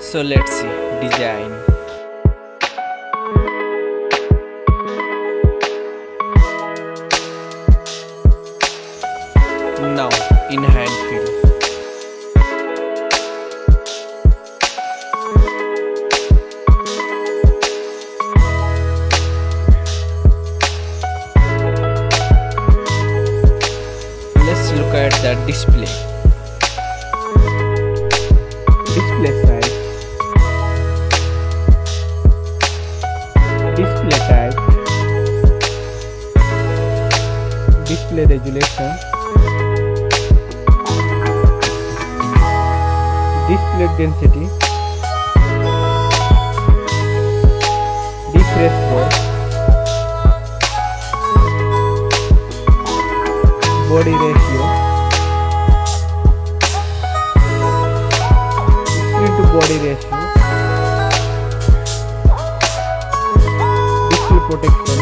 So let's see design. Now in hand fill. Let's look at the display. Display size, display type, display resolution, display density, refresh rate, body ratio, screen to body ratio, display protection,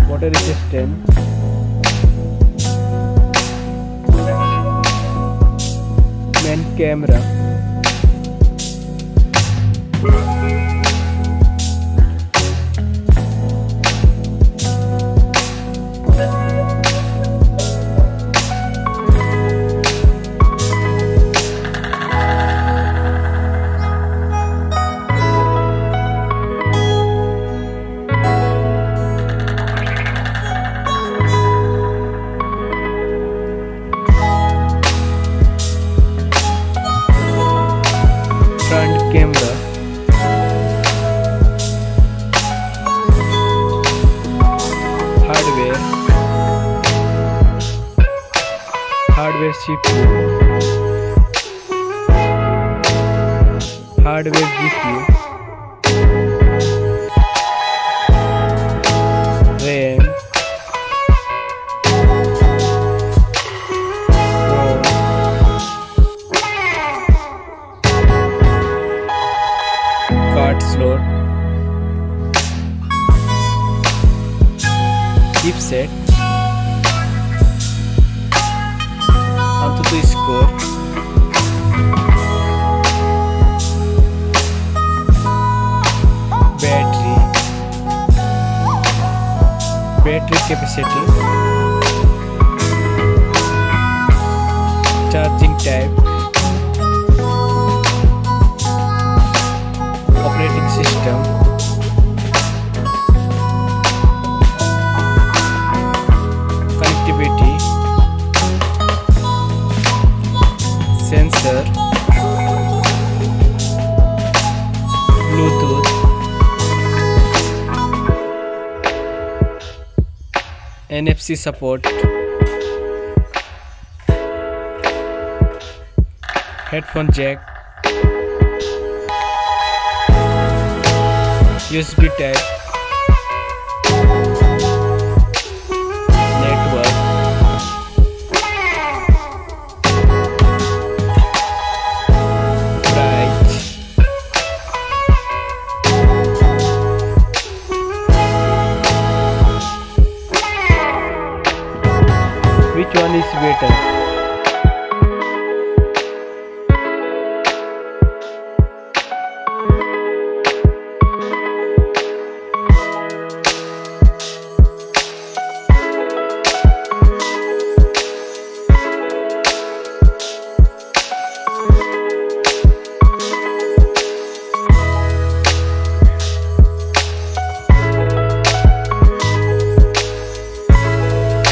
water resistant, main camera, front camera, hardware CPU, hardware GPU, RAM, ROM, card slot, chipset, AnTuTu score, battery capacity, charging type, operating system, connectivity, sensor, Bluetooth, NFC support, headphone jack, USB type, network, price, which one is better?